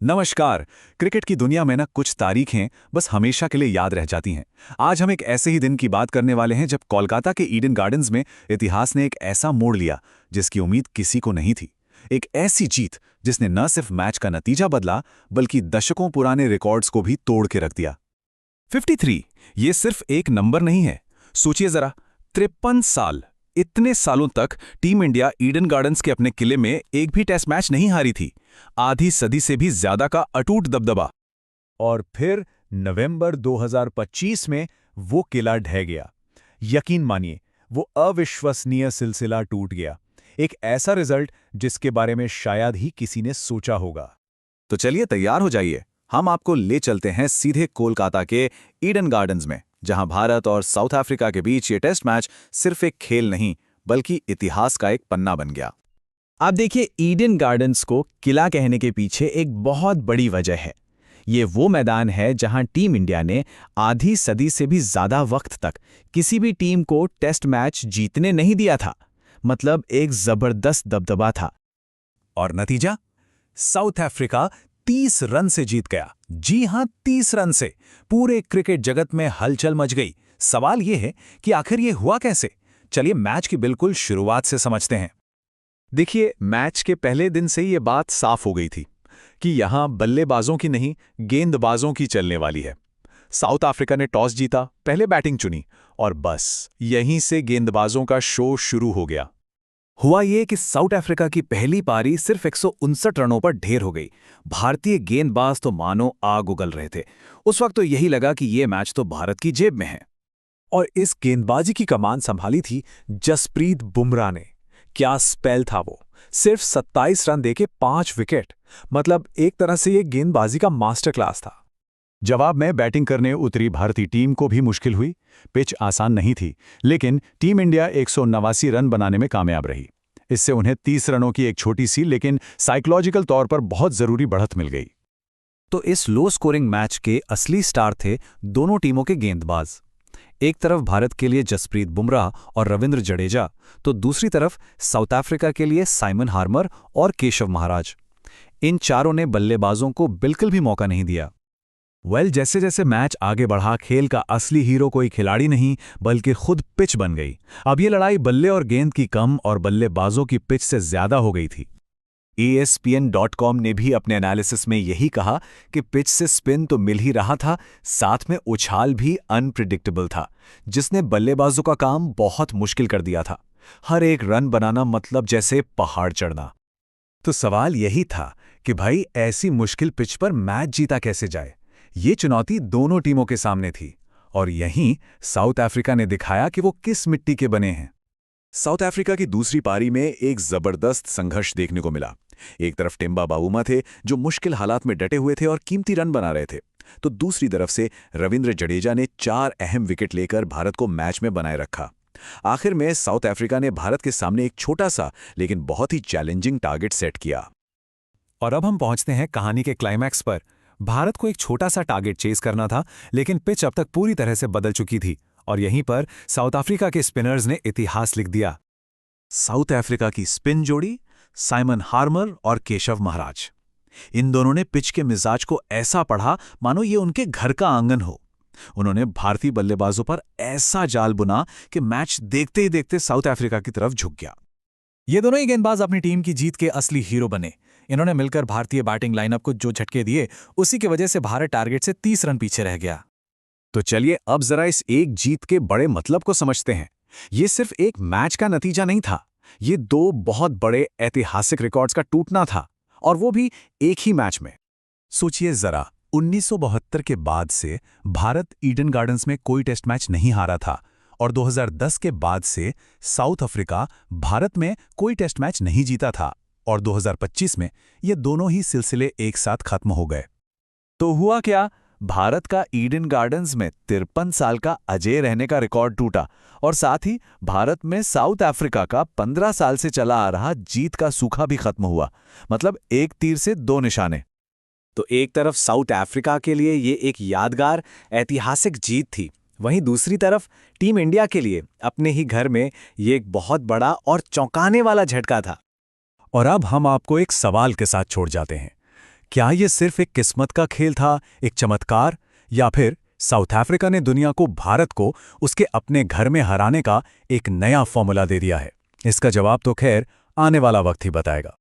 नमस्कार। क्रिकेट की दुनिया में ना कुछ तारीखें बस हमेशा के लिए याद रह जाती हैं। आज हम एक ऐसे ही दिन की बात करने वाले हैं जब कोलकाता के ईडन गार्डन्स में इतिहास ने एक ऐसा मोड़ लिया जिसकी उम्मीद किसी को नहीं थी। एक ऐसी जीत जिसने न सिर्फ मैच का नतीजा बदला बल्कि दशकों पुराने रिकॉर्ड्स को भी तोड़ के रख दिया। 53 ये सिर्फ एक नंबर नहीं है। सोचिए जरा, 53 साल, इतने सालों तक टीम इंडिया ईडन गार्डन्स के अपने किले में एक भी टेस्ट मैच नहीं हारी थी। आधी सदी से भी ज्यादा का अटूट दबदबा। और फिर नवंबर 2025 में वो किला ढह गया। यकीन मानिए, वो अविश्वसनीय सिलसिला टूट गया। एक ऐसा रिजल्ट जिसके बारे में शायद ही किसी ने सोचा होगा। तो चलिए तैयार हो जाइए, हम आपको ले चलते हैं सीधे कोलकाता के ईडन गार्डन्स में, जहां भारत और साउथ अफ्रीका के बीच ये टेस्ट मैच सिर्फ एक खेल नहीं बल्कि इतिहास का एक पन्ना बन गया। आप देखिए, ईडन गार्डन्स को किला कहने के पीछे एक बहुत बड़ी वजह है। ये वो मैदान है जहां टीम इंडिया ने आधी सदी से भी ज्यादा वक्त तक किसी भी टीम को टेस्ट मैच जीतने नहीं दिया था। मतलब एक जबरदस्त दबदबा था। और नतीजा, साउथ अफ्रीका 30 रन से जीत गया। जी हां, 30 रन से। पूरे क्रिकेट जगत में हलचल मच गई। सवाल यह है कि आखिर ये हुआ कैसे। चलिए मैच की बिल्कुल शुरुआत से समझते हैं। देखिए, मैच के पहले दिन से ये बात साफ हो गई थी कि यहां बल्लेबाजों की नहीं, गेंदबाजों की चलने वाली है। साउथ अफ्रीका ने टॉस जीता, पहले बैटिंग चुनी और बस यहीं से गेंदबाजों का शो शुरू हो गया। हुआ ये कि साउथ अफ्रीका की पहली पारी सिर्फ 159 रनों पर ढेर हो गई। भारतीय गेंदबाज तो मानो आग उगल रहे थे। उस वक्त तो यही लगा कि ये मैच तो भारत की जेब में है। और इस गेंदबाजी की कमान संभाली थी जसप्रीत बुमराह ने। क्या स्पेल था वो। सिर्फ 27 रन देके 5 विकेट। मतलब एक तरह से ये गेंदबाजी का मास्टर क्लास था। जवाब में बैटिंग करने उतरी भारतीय टीम को भी मुश्किल हुई। पिच आसान नहीं थी, लेकिन टीम इंडिया 189 रन बनाने में कामयाब रही। इससे उन्हें 30 रनों की एक छोटी सी लेकिन साइकोलॉजिकल तौर पर बहुत जरूरी बढ़त मिल गई। तो इस लो स्कोरिंग मैच के असली स्टार थे दोनों टीमों के गेंदबाज। एक तरफ भारत के लिए जसप्रीत बुमराह और रविंद्र जडेजा, तो दूसरी तरफ साउथ अफ्रीका के लिए साइमन हार्मर और केशव महाराज। इन चारों ने बल्लेबाजों को बिल्कुल भी मौका नहीं दिया। जैसे जैसे मैच आगे बढ़ा, खेल का असली हीरो कोई खिलाड़ी नहीं बल्कि खुद पिच बन गई। अब ये लड़ाई बल्ले और गेंद की कम और बल्लेबाजों की पिच से ज्यादा हो गई थी। ESPN.com ने भी अपने एनालिसिस में यही कहा कि पिच से स्पिन तो मिल ही रहा था, साथ में उछाल भी अनप्रिडिक्टेबल था, जिसने बल्लेबाजों का काम बहुत मुश्किल कर दिया था। हर एक रन बनाना मतलब जैसे पहाड़ चढ़ना। तो सवाल यही था कि भाई, ऐसी मुश्किल पिच पर मैच जीता कैसे जाए। ये चुनौती दोनों टीमों के सामने थी और यहीं साउथ अफ्रीका ने दिखाया कि वो किस मिट्टी के बने हैं। साउथ अफ्रीका की दूसरी पारी में एक जबरदस्त संघर्ष देखने को मिला। एक तरफ टिम्बा बावुमा थे जो मुश्किल हालात में डटे हुए थे और कीमती रन बना रहे थे, तो दूसरी तरफ से रविंद्र जडेजा ने 4 अहम विकेट लेकर भारत को मैच में बनाए रखा। आखिर में साउथ अफ्रीका ने भारत के सामने एक छोटा सा लेकिन बहुत ही चैलेंजिंग टारगेट सेट किया। और अब हम पहुंचते हैं कहानी के क्लाइमैक्स पर। भारत को एक छोटा सा टारगेट चेस करना था, लेकिन पिच अब तक पूरी तरह से बदल चुकी थी और यहीं पर साउथ अफ्रीका के स्पिनर्स ने इतिहास लिख दिया। साउथ अफ्रीका की स्पिन जोड़ी साइमन हार्मर और केशव महाराज। इन दोनों ने पिच के मिजाज को ऐसा पढ़ा मानो ये उनके घर का आंगन हो। उन्होंने भारतीय बल्लेबाजों पर ऐसा जाल बुना कि मैच देखते ही देखते साउथ अफ्रीका की तरफ झुक गया। ये दोनों ही गेंदबाज अपनी टीम की जीत के असली हीरो बने। इन्होंने मिलकर भारतीय बैटिंग लाइनअप को जो झटके दिए, उसी की वजह से भारत टारगेट से 30 रन पीछे रह गया। तो चलिए अब जरा इस एक जीत के बड़े मतलब को समझते हैं। ये सिर्फ एक मैच का नतीजा नहीं था, ये 2 बहुत बड़े ऐतिहासिक रिकॉर्ड्स का टूटना था, और वो भी एक ही मैच में। सोचिए जरा, 1972 के बाद से भारत ईडन गार्डन्स में कोई टेस्ट मैच नहीं हारा था, और 2010 के बाद से साउथ अफ्रीका भारत में कोई टेस्ट मैच नहीं जीता था, और 2025 में ये दोनों ही सिलसिले एक साथ खत्म हो गए। तो हुआ क्या? भारत का ईडन गार्डन्स में 53 साल का अजेय रहने का रिकॉर्ड टूटा, और साथ ही भारत में साउथ अफ्रीका का 15 साल से चला आ रहा जीत का सूखा भी खत्म हुआ। मतलब एक तीर से 2 निशाने। तो एक तरफ साउथ अफ्रीका के लिए ये एक यादगार ऐतिहासिक जीत थी, वहीं दूसरी तरफ टीम इंडिया के लिए अपने ही घर में ये एक बहुत बड़ा और चौंकाने वाला झटका था। और अब हम आपको एक सवाल के साथ छोड़ जाते हैं। क्या ये सिर्फ एक किस्मत का खेल था, एक चमत्कार, या फिर साउथ अफ्रीका ने दुनिया को, भारत को उसके अपने घर में हराने का एक नया फॉर्मूला दे दिया है? इसका जवाब तो खैर आने वाला वक्त ही बताएगा।